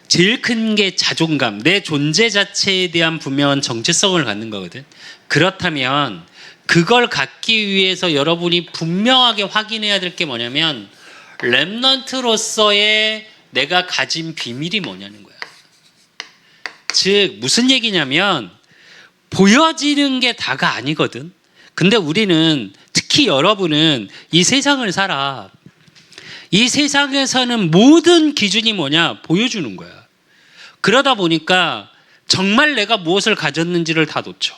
제일 큰 게 자존감, 내 존재 자체에 대한 분명한 정체성을 갖는 거거든. 그렇다면 그걸 갖기 위해서 여러분이 분명하게 확인해야 될 게 뭐냐면 렘넌트로서의 내가 가진 비밀이 뭐냐는 거야. 즉 무슨 얘기냐면 보여지는 게 다가 아니거든. 근데 우리는, 특히 여러분은 이 세상을 살아. 이 세상에서는 모든 기준이 뭐냐? 보여주는 거야. 그러다 보니까 정말 내가 무엇을 가졌는지를 다 놓쳐.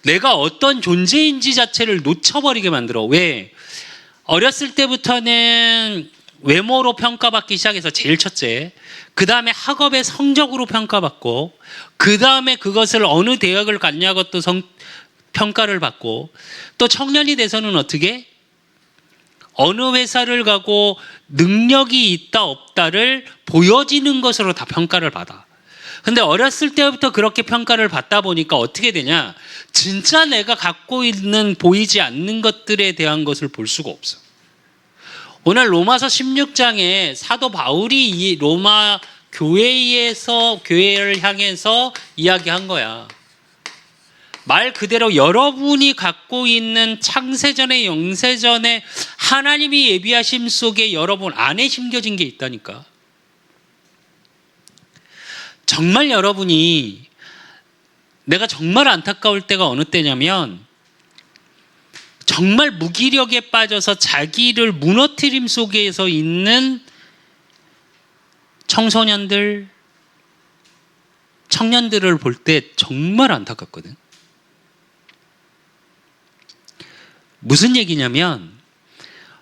내가 어떤 존재인지 자체를 놓쳐버리게 만들어. 왜? 어렸을 때부터는 외모로 평가받기 시작해서 제일 첫째, 그 다음에 학업의 성적으로 평가받고, 그 다음에 그것을 어느 대학을 갔냐고 또 평가를 받고, 또 청년이 돼서는 어떻게? 어느 회사를 가고 능력이 있다 없다를 보여지는 것으로 다 평가를 받아. 근데 어렸을 때부터 그렇게 평가를 받다 보니까 어떻게 되냐? 진짜 내가 갖고 있는 보이지 않는 것들에 대한 것을 볼 수가 없어. 오늘 로마서 16장에 사도 바울이 이 로마 교회를 향해서 이야기한 거야. 말 그대로 여러분이 갖고 있는 창세전의 영세전의 하나님이 예비하심 속에 여러분 안에 심겨진 게 있다니까. 정말 여러분이, 내가 정말 안타까울 때가 어느 때냐면 정말 무기력에 빠져서 자기를 무너뜨림 속에서 있는 청소년들, 청년들을 볼 때 정말 안타깝거든. 무슨 얘기냐면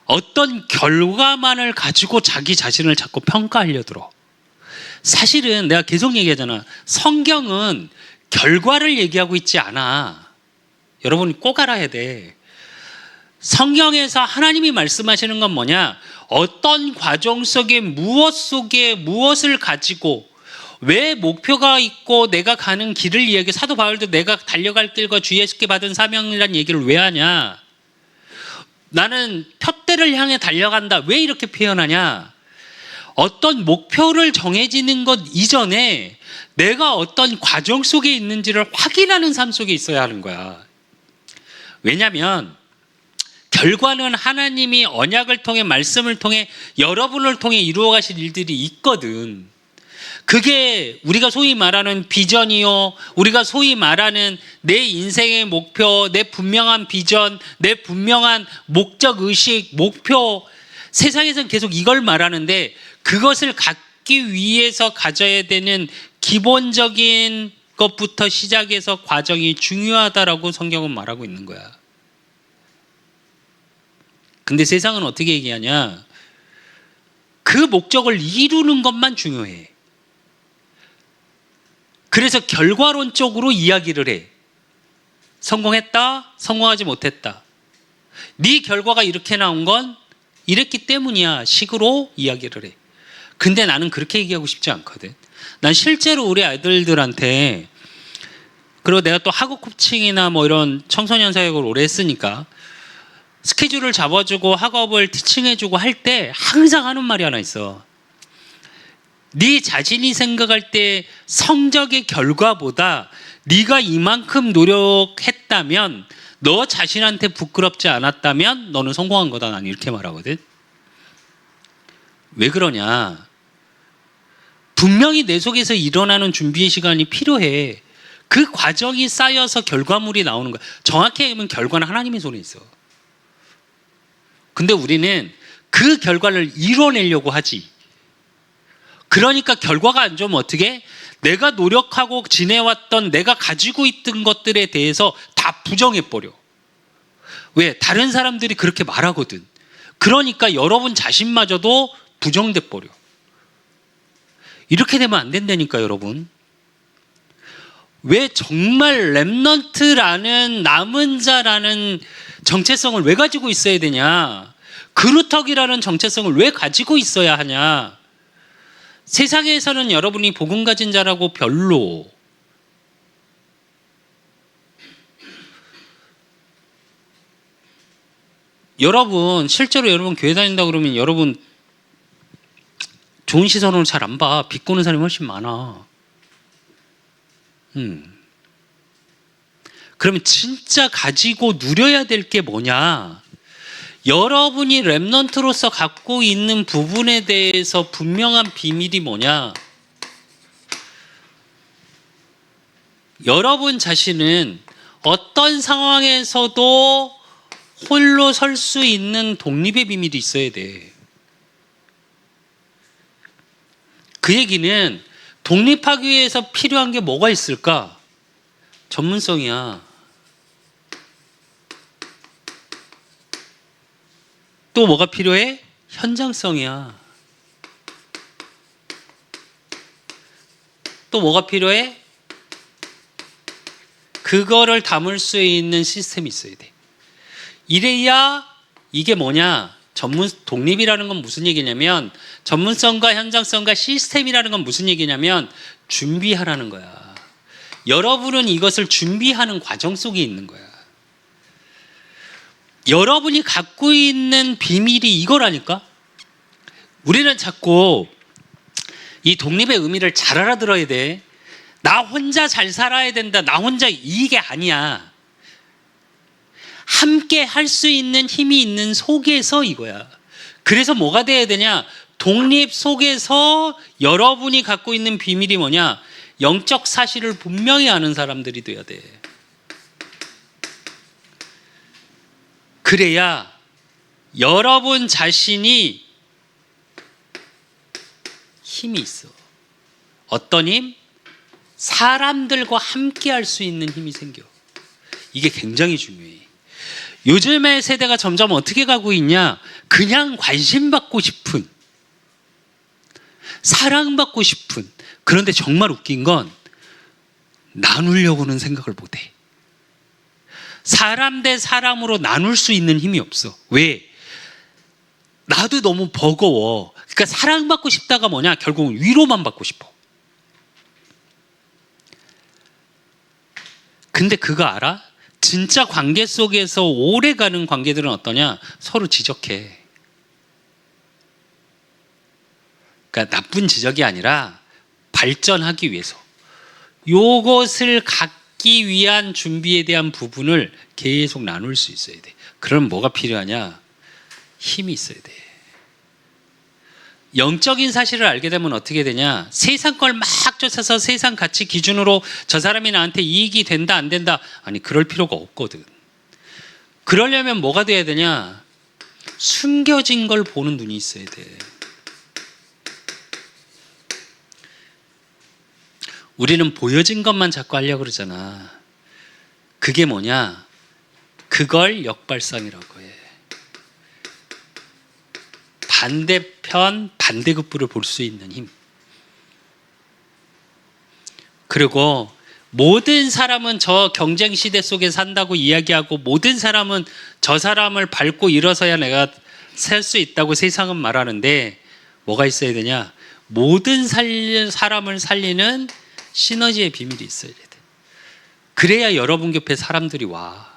어떤 결과만을 가지고 자기 자신을 자꾸 평가하려 들어. 사실은 내가 계속 얘기하잖아. 성경은 결과를 얘기하고 있지 않아. 여러분이 꼭 알아야 돼. 성경에서 하나님이 말씀하시는 건 뭐냐? 어떤 과정 속에 무엇을 가지고 왜 목표가 있고 내가 가는 길을 이야기. 사도 바울도 내가 달려갈 길과 주 예수께 받은 사명이라는 얘기를 왜 하냐? 나는 푯대를 향해 달려간다. 왜 이렇게 표현하냐? 어떤 목표를 정해지는 것 이전에 내가 어떤 과정 속에 있는지를 확인하는 삶 속에 있어야 하는 거야. 왜냐하면 결과는 하나님이 언약을 통해, 말씀을 통해, 여러분을 통해 이루어 가실 일들이 있거든. 그게 우리가 소위 말하는 비전이요, 우리가 소위 말하는 내 인생의 목표, 내 분명한 비전, 내 분명한 목적 의식, 목표. 세상에서는 계속 이걸 말하는데 그것을 갖기 위해서 가져야 되는 기본적인 것부터 시작해서 과정이 중요하다라고 성경은 말하고 있는 거야. 근데 세상은 어떻게 얘기하냐? 그 목적을 이루는 것만 중요해. 그래서 결과론적으로 이야기를 해. 성공했다, 성공하지 못했다. 네 결과가 이렇게 나온 건 이랬기 때문이야 식으로 이야기를 해. 근데 나는 그렇게 얘기하고 싶지 않거든. 난 실제로 우리 아이들한테, 그리고 내가 또 학업 코칭이나 뭐 이런 청소년 사역을 오래 했으니까 스케줄을 잡아주고 학업을 티칭해주고 할 때 항상 하는 말이 하나 있어. 네 자신이 생각할 때 성적의 결과보다 네가 이만큼 노력했다면, 너 자신한테 부끄럽지 않았다면 너는 성공한 거다. 난 이렇게 말하거든. 왜 그러냐? 분명히 내 속에서 일어나는 준비의 시간이 필요해. 그 과정이 쌓여서 결과물이 나오는 거야. 정확히 얘기하면 결과는 하나님의 손에 있어. 근데 우리는 그 결과를 이뤄내려고 하지. 그러니까 결과가 안 좋으면 어떻게? 내가 노력하고 지내왔던, 내가 가지고 있던 것들에 대해서 다 부정해버려. 왜? 다른 사람들이 그렇게 말하거든. 그러니까 여러분 자신마저도 부정돼 버려. 이렇게 되면 안 된다니까 여러분. 왜 정말 렘넌트라는, 남은 자라는 정체성을 왜 가지고 있어야 되냐? 그루터기라는 정체성을 왜 가지고 있어야 하냐? 세상에서는 여러분이 복음 가진 자라고 별로. 여러분 실제로 여러분 교회 다닌다 그러면 여러분 좋은 시선으로 잘 안 봐. 비꼬는 사람이 훨씬 많아. 그러면 진짜 가지고 누려야 될 게 뭐냐? 여러분이 렘넌트로서 갖고 있는 부분에 대해서 분명한 비밀이 뭐냐? 여러분 자신은 어떤 상황에서도 홀로 설 수 있는 독립의 비밀이 있어야 돼. 그 얘기는 독립하기 위해서 필요한 게 뭐가 있을까? 전문성이야. 또 뭐가 필요해? 현장성이야. 또 뭐가 필요해? 그거를 담을 수 있는 시스템이 있어야 돼. 이래야 이게 뭐냐? 독립이라는 건 무슨 얘기냐면, 전문성과 현장성과 시스템이라는 건 무슨 얘기냐면 준비하라는 거야. 여러분은 이것을 준비하는 과정 속에 있는 거야. 여러분이 갖고 있는 비밀이 이거라니까? 우리는 자꾸 이 독립의 의미를 잘 알아들어야 돼. 나 혼자 잘 살아야 된다. 나 혼자 이게 아니야. 함께 할 수 있는 힘이 있는 속에서 이거야. 그래서 뭐가 돼야 되냐? 독립 속에서 여러분이 갖고 있는 비밀이 뭐냐? 영적 사실을 분명히 아는 사람들이 돼야 돼. 그래야 여러분 자신이 힘이 있어. 어떤 힘? 사람들과 함께 할 수 있는 힘이 생겨. 이게 굉장히 중요해. 요즘의 세대가 점점 어떻게 가고 있냐? 그냥 관심받고 싶은, 사랑받고 싶은. 그런데 정말 웃긴 건 나누려고는 생각을 못해. 사람 대 사람으로 나눌 수 있는 힘이 없어. 왜? 나도 너무 버거워. 그러니까 사랑받고 싶다가 뭐냐? 결국은 위로만 받고 싶어. 근데 그거 알아? 진짜 관계 속에서 오래가는 관계들은 어떠냐? 서로 지적해. 그러니까 나쁜 지적이 아니라 발전하기 위해서. 요것을 갖기 위한 준비에 대한 부분을 계속 나눌 수 있어야 돼. 그럼 뭐가 필요하냐? 힘이 있어야 돼. 영적인 사실을 알게 되면 어떻게 되냐? 세상 걸 막 쫓아서 세상 가치 기준으로 저 사람이 나한테 이익이 된다 안 된다, 아니 그럴 필요가 없거든. 그러려면 뭐가 돼야 되냐? 숨겨진 걸 보는 눈이 있어야 돼. 우리는 보여진 것만 자꾸 하려고 그러잖아. 그게 뭐냐? 그걸 역발상이라고 해. 반대편 반대급부를 볼 수 있는 힘. 그리고 모든 사람은 저 경쟁 시대 속에 산다고 이야기하고, 모든 사람은 저 사람을 밟고 일어서야 내가 살 수 있다고 세상은 말하는데, 뭐가 있어야 되냐? 모든 사람을 살리는 시너지의 비밀이 있어야 돼. 그래야 여러분 곁에 사람들이 와.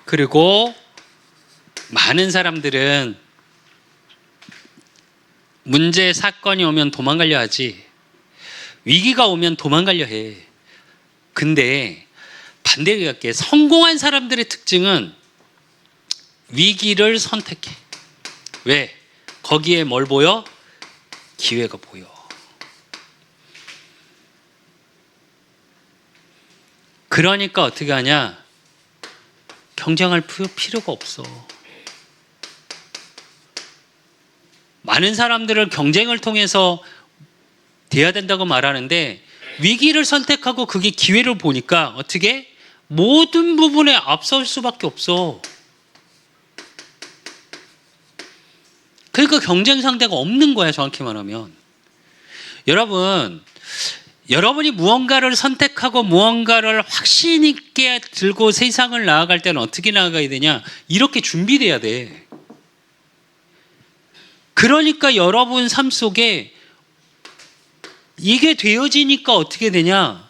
그리고 많은 사람들은 문제 사건이 오면 도망가려 하지, 위기가 오면 도망가려 해. 근데 반대로 할게. 성공한 사람들의 특징은 위기를 선택해. 왜? 거기에 뭘 보여? 기회가 보여. 그러니까 어떻게 하냐? 경쟁할 필요가 없어. 많은 사람들은 경쟁을 통해서 돼야 된다고 말하는데, 위기를 선택하고 그게 기회를 보니까 어떻게? 모든 부분에 앞설 수밖에 없어. 그러니까 경쟁 상대가 없는 거야, 정확히 말하면. 여러분이 무언가를 선택하고 무언가를 확신 있게 들고 세상을 나아갈 때는 어떻게 나아가야 되냐? 이렇게 준비돼야 돼. 그러니까 여러분 삶 속에 이게 되어지니까 어떻게 되냐?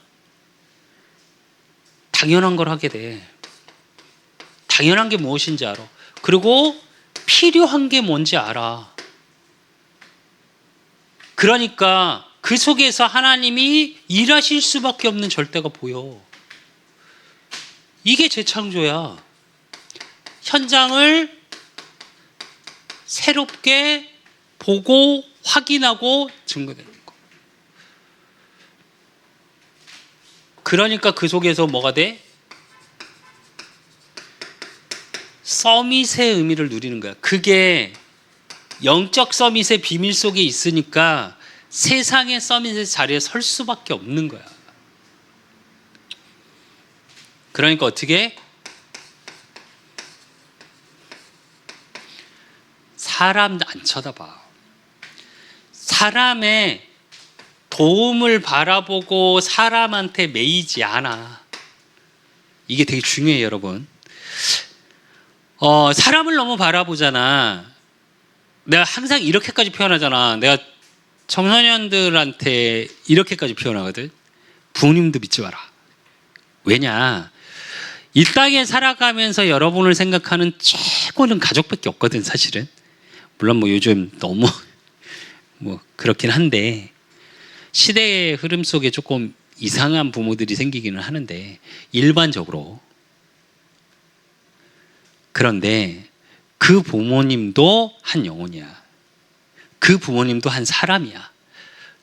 당연한 걸 하게 돼. 당연한 게 무엇인지 알아. 그리고 필요한 게 뭔지 알아. 그러니까 그 속에서 하나님이 일하실 수밖에 없는 절대가 보여. 이게 재창조야. 현장을 새롭게 보고 확인하고 증거되는 거. 그러니까 그 속에서 뭐가 돼? 서밋의 의미를 누리는 거야. 그게 영적 서밋의 비밀 속에 있으니까 세상의 서밋의 자리에 설 수밖에 없는 거야. 그러니까 어떻게? 사람 안 쳐다봐. 사람의 도움을 바라보고 사람한테 매이지 않아. 이게 되게 중요해요, 여러분. 사람을 너무 바라보잖아. 내가 항상 이렇게까지 표현하잖아. 내가 청소년들한테 이렇게까지 표현하거든. 부모님도 믿지 마라. 왜냐? 이 땅에 살아가면서 여러분을 생각하는 최고는 가족밖에 없거든, 사실은. 물론 뭐 요즘 너무 뭐 그렇긴 한데 시대의 흐름 속에 조금 이상한 부모들이 생기기는 하는데 일반적으로. 그런데 그 부모님도 한 영혼이야. 그 부모님도 한 사람이야.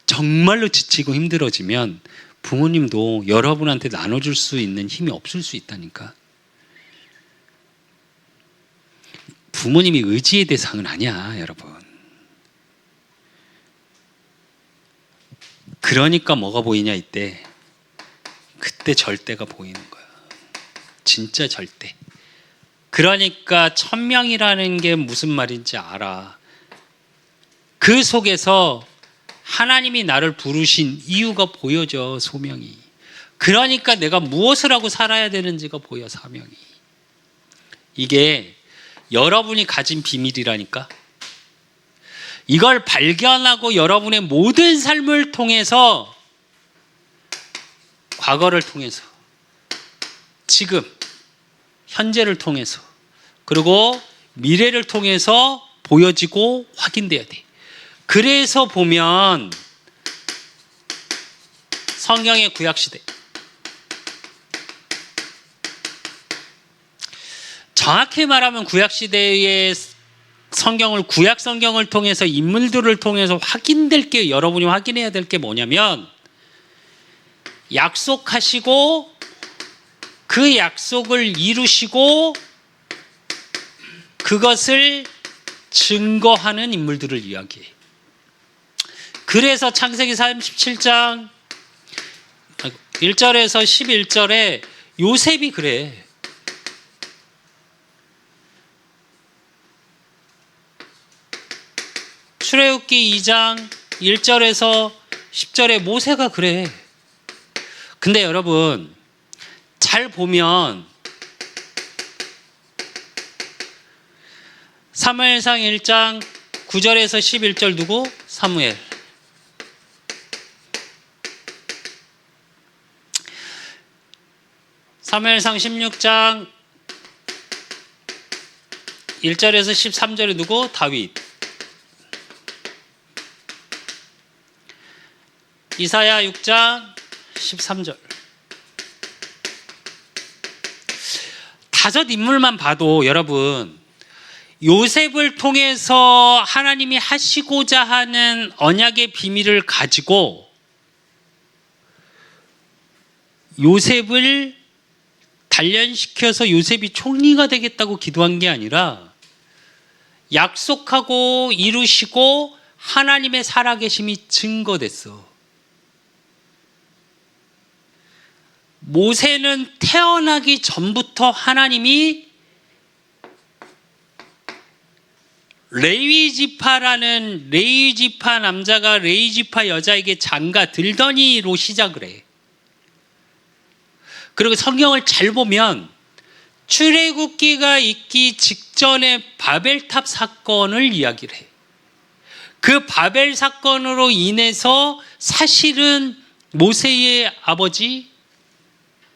정말로 지치고 힘들어지면 부모님도 여러분한테 나눠줄 수 있는 힘이 없을 수 있다니까. 부모님이 의지의 대상은 아니야, 여러분. 그러니까 뭐가 보이냐 이때. 그때 절대가 보이는 거야. 진짜 절대. 그러니까 천명이라는 게 무슨 말인지 알아. 그 속에서 하나님이 나를 부르신 이유가 보여져, 소명이. 그러니까 내가 무엇을 하고 살아야 되는지가 보여, 사명이. 이게 여러분이 가진 비밀이라니까. 이걸 발견하고 여러분의 모든 삶을 통해서, 과거를 통해서, 지금 현재를 통해서, 그리고 미래를 통해서 보여지고 확인돼야 돼. 그래서 보면 성경의 구약시대, 정확히 말하면 구약시대의 성경을, 구약 성경을 통해서 인물들을 통해서 확인될 게, 여러분이 확인해야 될 게 뭐냐면, 약속하시고 그 약속을 이루시고 그것을 증거하는 인물들을 이야기해. 그래서 창세기 37장 1절에서 11절에 요셉이 그래. 출애굽기 2장 1절에서 10절에 모세가 그래. 근데 여러분 잘 보면 사무엘상 1장 9절에서 11절 누구? 사무엘. 사무엘상 16장 1절에서 13절에 누구? 다윗. 이사야 6장 13절. 다섯 인물만 봐도 여러분, 요셉을 통해서 하나님이 하시고자 하는 언약의 비밀을 가지고 요셉을 단련시켜서 요셉이 총리가 되겠다고 기도한 게 아니라 약속하고 이루시고 하나님의 살아계심이 증거됐어. 모세는 태어나기 전부터 하나님이 레위 지파라는, 레위 지파 남자가 레위 지파 여자에게 장가 들더니로 시작을 해. 그리고 성경을 잘 보면 출애굽기가 있기 직전에 바벨탑 사건을 이야기를 해. 그 바벨 사건으로 인해서 사실은 모세의 아버지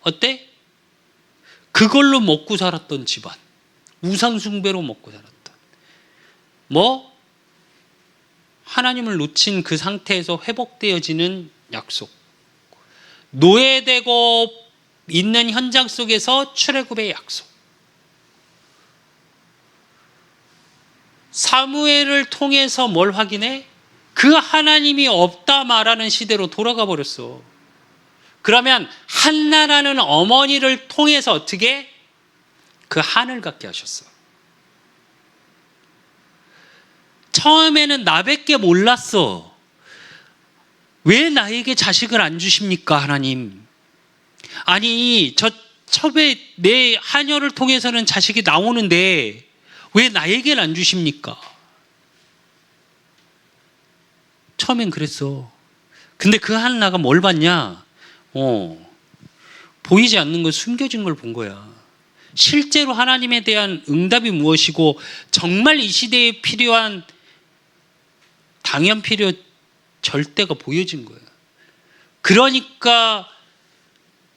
어때? 그걸로 먹고 살았던 집안, 우상 숭배로 먹고 살았던. 하나님을 놓친 그 상태에서 회복되어지는 약속. 노예되고 있는 현장 속에서 출애굽의 약속. 사무엘을 통해서 뭘 확인해? 그 하나님이 없다 말하는 시대로 돌아가 버렸어. 그러면 한나라는 어머니를 통해서 어떻게 그 한을 갖게 하셨어. 처음에는 나밖에 몰랐어. 왜 나에게 자식을 안 주십니까, 하나님? 아니, 저 첩에 내 하녀를 통해서는 자식이 나오는데 왜 나에게는 안 주십니까? 처음엔 그랬어. 근데 그 한나가 뭘 봤냐? 보이지 않는 걸 숨겨진 걸 본 거야. 실제로 하나님에 대한 응답이 무엇이고 정말 이 시대에 필요한 당연 필요 절대가 보여진 거야. 그러니까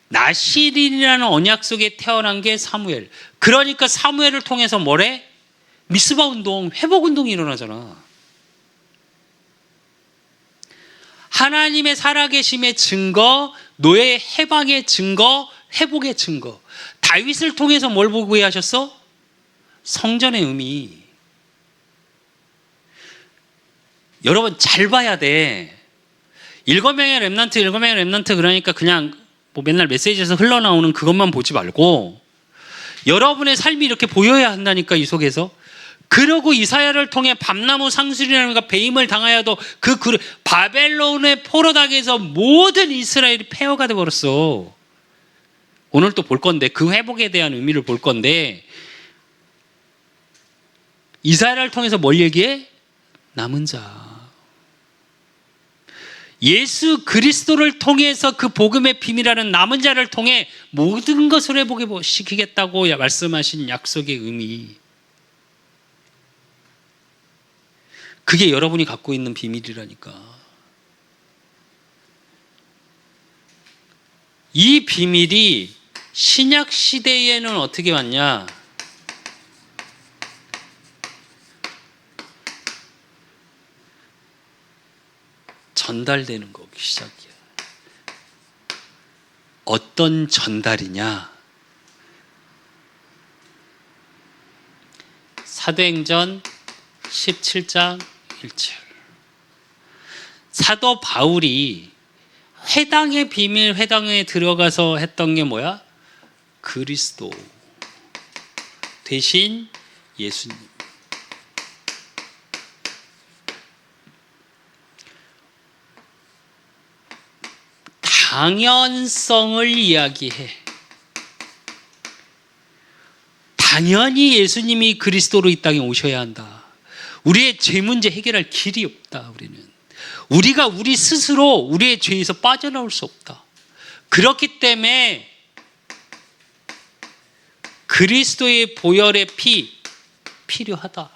나실인이라는 언약 속에 태어난 게 사무엘. 그러니까 사무엘을 통해서 뭐래? 미스바 운동, 회복 운동이 일어나잖아. 하나님의 살아계심의 증거, 노예의 해방의 증거, 회복의 증거. 다윗을 통해서 뭘 보고 하셨어? 성전의 의미. 여러분 잘 봐야 돼. 7명의 렘넌트 그러니까 그냥 맨날 메시지에서 흘러나오는 그것만 보지 말고 여러분의 삶이 이렇게 보여야 한다니까, 이 속에서. 그러고 이사야를 통해 밤나무 상술이라는 배임을 당하여도 바벨론의 포로당에서 모든 이스라엘이 폐허가 되어버렸어. 오늘 또 볼 건데, 그 회복에 대한 의미를 볼 건데, 이사야를 통해서 뭘 얘기해? 남은 자. 예수 그리스도를 통해서 그 복음의 비밀하는 남은 자를 통해 모든 것을 회복해 시키겠다고 말씀하신 약속의 의미. 그게 여러분이 갖고 있는 비밀이라니까. 이 비밀이 신약 시대에는 어떻게 왔냐? 전달되는 거기 시작이야. 어떤 전달이냐? 사도행전 17장 1절. 사도 바울이 회당의 비밀, 회당에 들어가서 했던 게 뭐야? 그리스도 대신 예수님. 당연성을 이야기해. 당연히 예수님이 그리스도로 이 땅에 오셔야 한다. 우리의 죄 문제 해결할 길이 없다. 우리가 우리 스스로 우리의 죄에서 빠져나올 수 없다. 그렇기 때문에 그리스도의 보혈의 피 필요하다.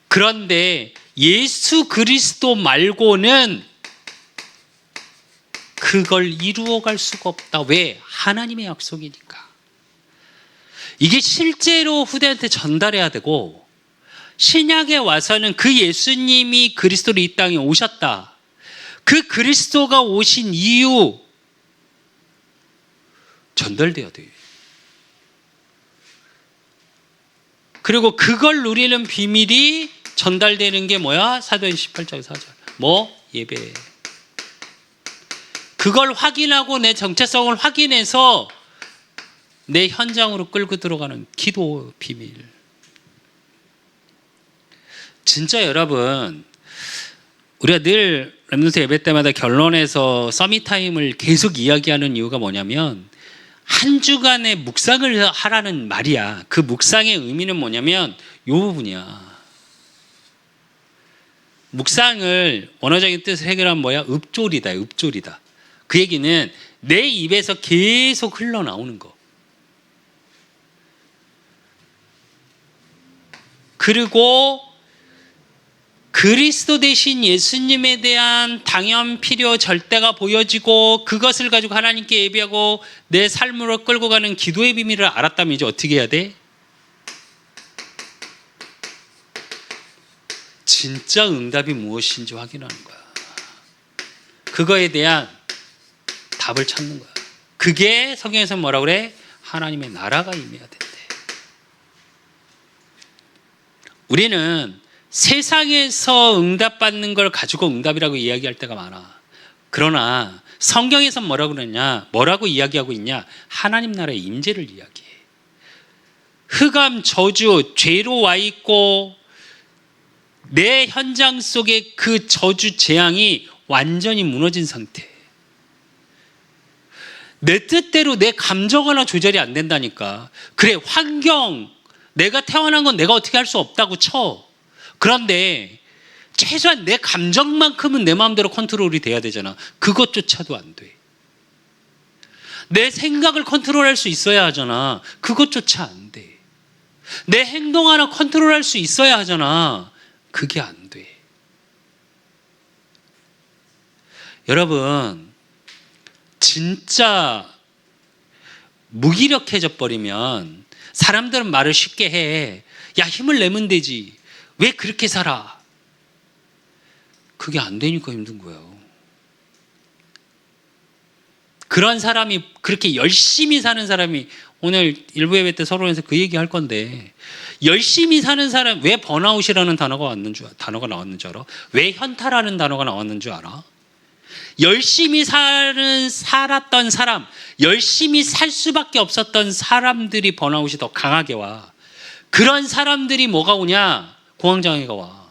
그런데 예수 그리스도 말고는 그걸 이루어갈 수가 없다. 왜? 하나님의 약속이니까. 이게 실제로 후대한테 전달해야 되고, 신약에 와서는 그 예수님이 그리스도로 이 땅에 오셨다. 그 그리스도가 오신 이유 전달돼야 돼. 그리고 그걸 누리는 비밀이 전달되는 게 뭐야? 사도행 18장 4절. 예배. 그걸 확인하고 내 정체성을 확인해서 내 현장으로 끌고 들어가는 기도 비밀. 진짜 여러분, 우리가 늘 렘넌트 예배 때마다 결론에서 서밋타임을 계속 이야기하는 이유가 뭐냐면, 한 주간의 묵상을 하라는 말이야. 그 묵상의 의미는 뭐냐면 이 부분이야. 묵상을 원어적인 뜻을 해결하면 뭐야? 읍조리다. 그 얘기는 내 입에서 계속 흘러나오는 거. 그리고 그리스도 대신 예수님에 대한 당연 필요 절대가 보여지고, 그것을 가지고 하나님께 예배하고 내 삶으로 끌고 가는 기도의 비밀을 알았다면 이제 어떻게 해야 돼? 진짜 응답이 무엇인지 확인하는 거야. 그거에 대한 답을 찾는 거야. 그게 성경에서 뭐라고 그래? 하나님의 나라가 임해야 된대. 우리는 세상에서 응답받는 걸 가지고 응답이라고 이야기할 때가 많아. 그러나 성경에서 뭐라고 그러냐? 뭐라고 이야기하고 있냐? 하나님 나라의 임재를 이야기해. 흑암, 저주, 죄로 와 있고 내 현장 속에 그 저주 재앙이 완전히 무너진 상태. 내 뜻대로 내 감정 하나 조절이 안 된다니까. 그래, 환경, 내가 태어난 건 내가 어떻게 할 수 없다고 쳐. 그런데 최소한 내 감정만큼은 내 마음대로 컨트롤이 돼야 되잖아. 그것조차도 안 돼. 내 생각을 컨트롤할 수 있어야 하잖아. 그것조차 안 돼. 내 행동 하나 컨트롤할 수 있어야 하잖아. 그게 안 돼. 여러분, 진짜 무기력해져 버리면 사람들은 말을 쉽게 해. 야, 힘을 내면 되지. 왜 그렇게 살아? 그게 안 되니까 힘든 거예요. 그런 사람이, 그렇게 열심히 사는 사람이, 오늘 일부 예배 때 서론에서 그 얘기 할 건데, 열심히 사는 사람, 왜 번아웃이라는 단어가 나왔는 줄 알아? 왜 현타라는 단어가 나왔는 줄 알아? 열심히 살았던 사람, 열심히 살 수밖에 없었던 사람들이 번아웃이 더 강하게 와. 그런 사람들이 뭐가 오냐? 공황장애가 와.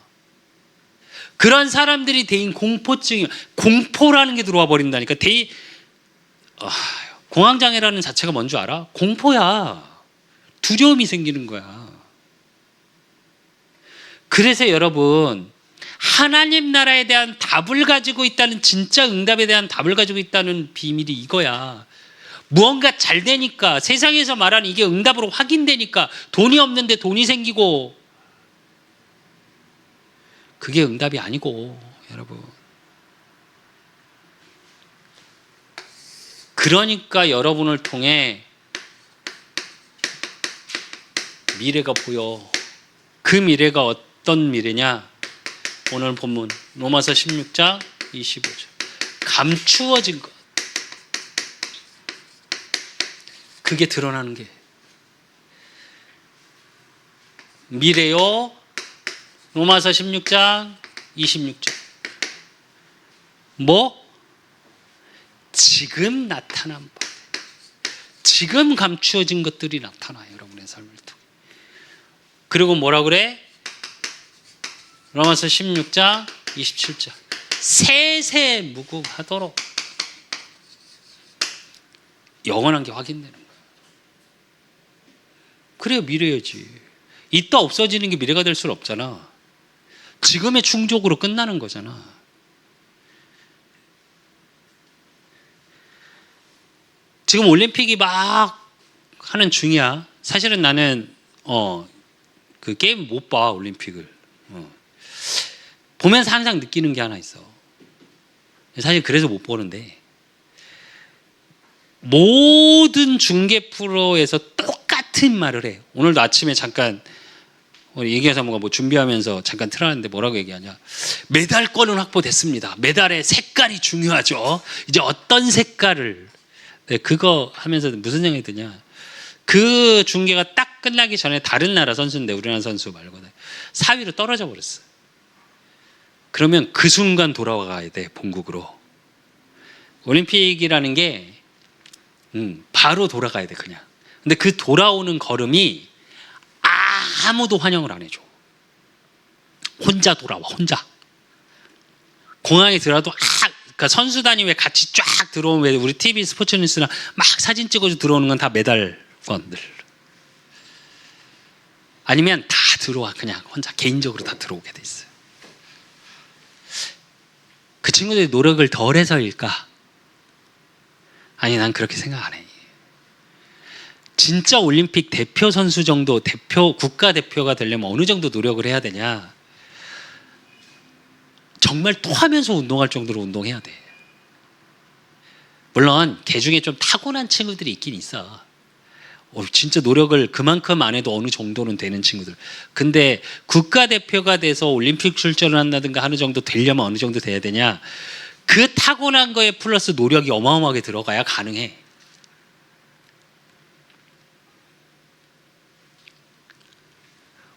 그런 사람들이 대인 공포증이, 공포라는 게 들어와 버린다니까. 공황장애라는 자체가 뭔 줄 알아? 공포야. 두려움이 생기는 거야. 그래서 여러분, 하나님 나라에 대한 답을 가지고 있다는, 진짜 응답에 대한 답을 가지고 있다는 비밀이 이거야. 무언가 잘 되니까, 세상에서 말하는 이게 응답으로 확인되니까 돈이 없는데 돈이 생기고, 그게 응답이 아니고, 여러분. 그러니까 여러분을 통해 미래가 보여. 그 미래가 어떤 미래냐? 오늘 본문 로마서 16장 25절. 감추어진 것. 그게 드러나는 게. 미래요. 로마서 16장 26절. 뭐? 지금 나타난 법. 지금 감추어진 것들이 나타나요. 여러분의 삶을 통해. 그리고 뭐라 그래? 로마서 16장 27절. 세세무궁하도록 영원한 게 확인되는 거야. 그래야 미래야지. 있다 없어지는 게 미래가 될 수는 없잖아. 지금의 충족으로 끝나는 거잖아. 지금 올림픽이 막 하는 중이야. 사실은 나는 그 게임 못 봐, 올림픽을. 보면서 항상 느끼는 게 하나 있어. 사실 그래서 못 보는데, 모든 중계 프로에서 똑같은 말을 해. 오늘도 아침에 잠깐 얘기해서 뭐 준비하면서 잠깐 틀었는데 뭐라고 얘기하냐? 메달권은 확보됐습니다. 메달의 색깔이 중요하죠. 이제 어떤 색깔을, 그거 하면서 무슨 생각이 드냐? 그 중계가 딱 끝나기 전에 다른 나라 선수인데, 우리나라 선수 말고는 4위로 떨어져 버렸어. 그러면 그 순간 돌아와야 돼, 본국으로. 올림픽이라는 게 바로 돌아가야 돼, 그냥. 근데 그 돌아오는 걸음이 아무도 환영을 안 해줘. 혼자 돌아와, 혼자. 공항에 들어와도 그러니까 선수단이 왜 같이 쫙 들어오면, 왜 우리 TV 스포츠 뉴스나 막 사진 찍어서 들어오는 건 다 메달권들. 아니면 다 들어와, 그냥 혼자 개인적으로 다 들어오게 돼 있어요. 그 친구들이 노력을 덜 해서일까? 아니, 난 그렇게 생각 안 해. 진짜 올림픽 대표 선수 정도, 국가대표가 되려면 어느 정도 노력을 해야 되냐? 정말 토하면서 운동할 정도로 운동해야 돼. 물론 개 중에 좀 타고난 친구들이 있긴 있어. 진짜 노력을 그만큼 안 해도 어느 정도는 되는 친구들. 근데 국가대표가 돼서 올림픽 출전을 한다든가 하는 정도 되려면 어느 정도 돼야 되냐? 그 타고난 거에 플러스 노력이 어마어마하게 들어가야 가능해.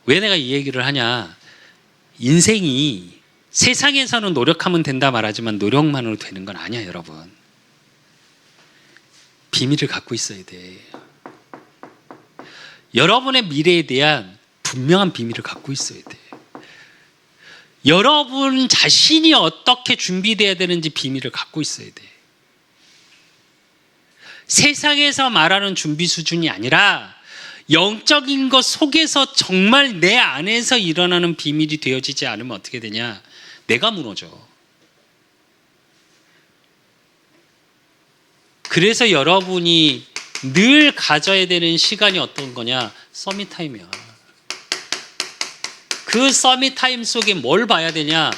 왜 내가 이 얘기를 하냐? 인생이 세상에서는 노력하면 된다 말하지만 노력만으로 되는 건 아니야, 여러분. 비밀을 갖고 있어야 돼. 여러분의 미래에 대한 분명한 비밀을 갖고 있어야 돼. 여러분 자신이 어떻게 준비돼야 되는지 비밀을 갖고 있어야 돼. 세상에서 말하는 준비 수준이 아니라 영적인 것 속에서 정말 내 안에서 일어나는 비밀이 되어지지 않으면 어떻게 되냐? 내가 무너져. 그래서 여러분이 늘 가져야 되는 시간이 어떤 거냐? 서밋타임이야. 그 서밋타임 속에 뭘 봐야 되냐?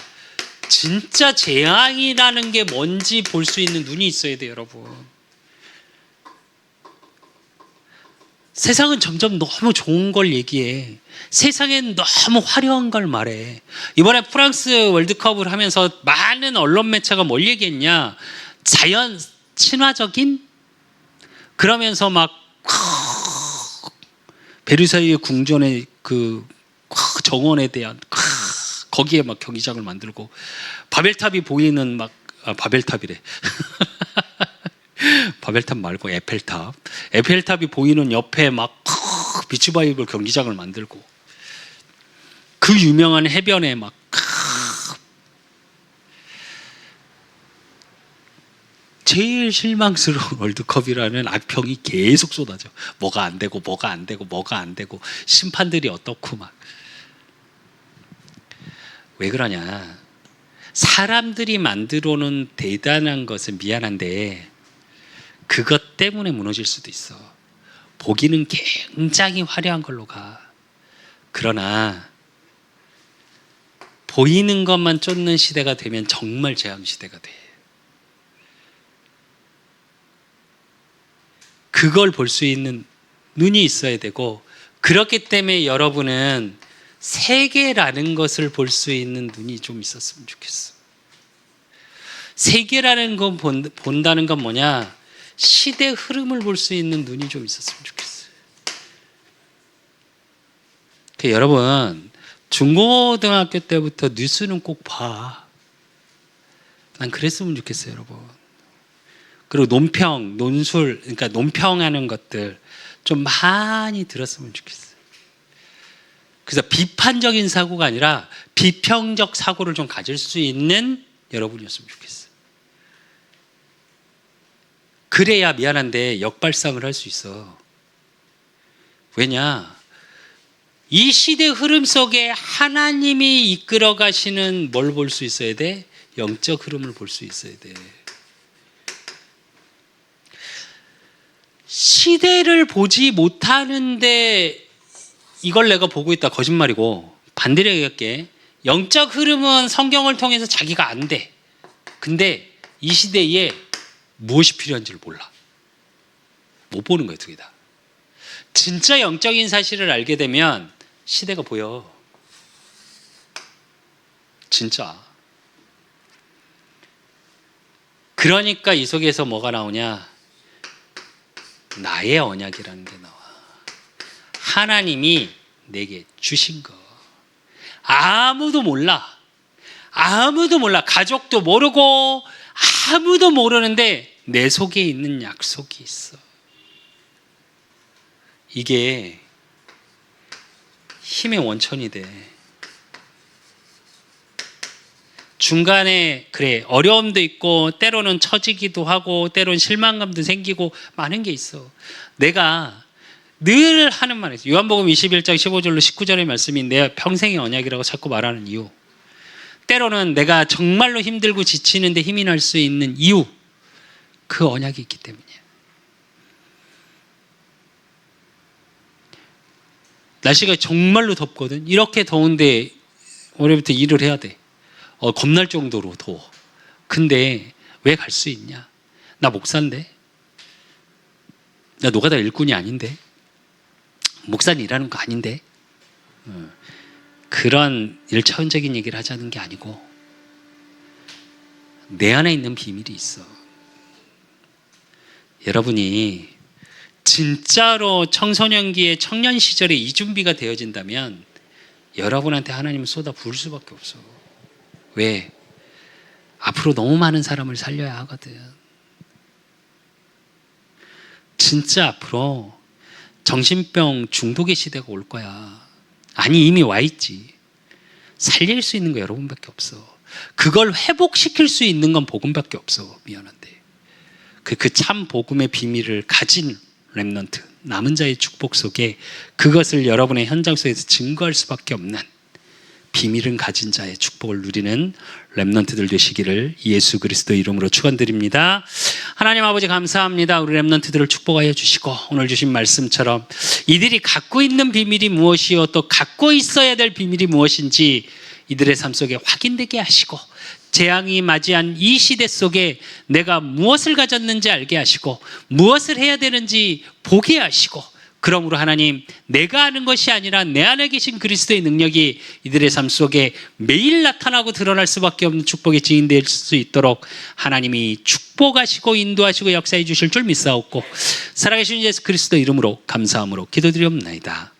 진짜 재앙이라는 게 뭔지 볼 수 있는 눈이 있어야 돼요, 여러분. 세상은 점점 너무 좋은 걸 얘기해. 세상엔 너무 화려한 걸 말해. 이번에 프랑스 월드컵을 하면서 많은 언론 매체가 뭘 얘기했냐? 자연 친화적인? 그러면서 막 베르사유의 궁전의 그 정원에 대한 거기에 막 경기장을 만들고 바벨탑이 보이는 막 바벨탑이래. 바벨탑 말고 에펠탑. 에펠탑이 보이는 옆에 막 비치바이블 경기장을 만들고 그 유명한 해변에 막 제일 실망스러운 월드컵이라는 악평이 계속 쏟아져. 뭐가 안 되고 뭐가 안 되고 뭐가 안 되고 심판들이 어떻고 막. 왜 그러냐? 사람들이 만들어 놓은 대단한 것은 미안한데 그것 때문에 무너질 수도 있어. 보기는 굉장히 화려한 걸로 가. 그러나 보이는 것만 쫓는 시대가 되면 정말 재앙 시대가 돼. 그걸 볼 수 있는 눈이 있어야 되고, 그렇기 때문에 여러분은 세계라는 것을 볼 수 있는 눈이 좀 있었으면 좋겠어. 세계라는 건 본다는 건 뭐냐? 시대 흐름을 볼 수 있는 눈이 좀 있었으면 좋겠어요. 여러분, 중고등학교 때부터 뉴스는 꼭 봐. 난 그랬으면 좋겠어요, 여러분. 그리고 논평, 논술, 그러니까 논평하는 것들 좀 많이 들었으면 좋겠어요. 그래서 비판적인 사고가 아니라 비평적 사고를 좀 가질 수 있는 여러분이었으면 좋겠어요. 그래야 미안한데 역발상을 할 수 있어. 왜냐? 이 시대 흐름 속에 하나님이 이끌어 가시는 뭘 볼 수 있어야 돼? 영적 흐름을 볼 수 있어야 돼. 시대를 보지 못하는데 이걸 내가 보고 있다 거짓말이고, 반대로 얘기할게. 영적 흐름은 성경을 통해서 자기가 안 돼. 근데 이 시대에 무엇이 필요한지를 몰라. 못 보는 거예요, 두 개 다. 진짜 영적인 사실을 알게 되면 시대가 보여. 진짜. 그러니까 이 속에서 뭐가 나오냐? 나의 언약이라는 게 나와. 하나님이 내게 주신 거. 아무도 몰라. 아무도 몰라. 가족도 모르고 아무도 모르는데 내 속에 있는 약속이 있어. 이게 힘의 원천이 돼. 중간에 그래 어려움도 있고 때로는 처지기도 하고 때로는 실망감도 생기고 많은 게 있어. 내가 늘 하는 말이죠. 요한복음 21장 15절로 19절의 말씀인데 평생의 언약이라고 자꾸 말하는 이유. 때로는 내가 정말로 힘들고 지치는데 힘이 날 수 있는 이유. 그 언약이 있기 때문이야. 날씨가 정말로 덥거든. 이렇게 더운데 올해부터 일을 해야 돼. 겁날 정도로 더워. 근데 왜 갈 수 있냐? 나 목사인데. 나 노가다 일꾼이 아닌데. 목사는 일하는 거 아닌데 그런 일차원적인 얘기를 하자는 게 아니고 내 안에 있는 비밀이 있어. 여러분이 진짜로 청소년기에 청년 시절에 이준비가 되어진다면 여러분한테 하나님은 쏟아 부을 수밖에 없어. 왜? 앞으로 너무 많은 사람을 살려야 하거든. 진짜 앞으로 정신병 중독의 시대가 올 거야. 아니 이미 와 있지. 살릴 수 있는 거 여러분밖에 없어. 그걸 회복시킬 수 있는 건 복음밖에 없어. 미안한데 그 참 복음의 비밀을 가진 렘넌트, 남은 자의 축복 속에 그것을 여러분의 현장 속에서 증거할 수밖에 없는 비밀은 가진 자의 축복을 누리는 렘넌트들 되시기를 예수 그리스도 이름으로 축원드립니다. 하나님 아버지 감사합니다. 우리 렘넌트들을 축복하여 주시고 오늘 주신 말씀처럼 이들이 갖고 있는 비밀이 무엇이요 또 갖고 있어야 될 비밀이 무엇인지 이들의 삶 속에 확인되게 하시고 재앙이 맞이한 이 시대 속에 내가 무엇을 가졌는지 알게 하시고 무엇을 해야 되는지 보게 하시고 그러므로 하나님 내가 아는 것이 아니라 내 안에 계신 그리스도의 능력이 이들의 삶 속에 매일 나타나고 드러날 수밖에 없는 축복의 증인될 수 있도록 하나님이 축복하시고 인도하시고 역사해 주실 줄 믿사옵고 살아계신 예수 그리스도 이름으로 감사함으로 기도드리옵나이다.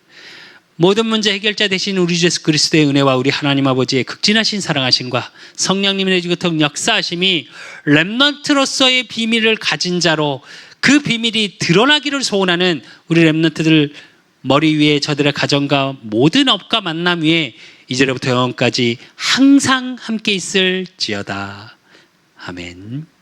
모든 문제 해결자 되신 우리 예수 그리스도의 은혜와 우리 하나님 아버지의 극진하신 사랑하심과 성령님의 지극한 역사하심이 렘넌트로서의 비밀을 가진 자로 그 비밀이 드러나기를 소원하는 우리 렘넌트들 머리 위에 저들의 가정과 모든 업과 만남 위에 이제로부터 영원까지 항상 함께 있을지어다. 아멘.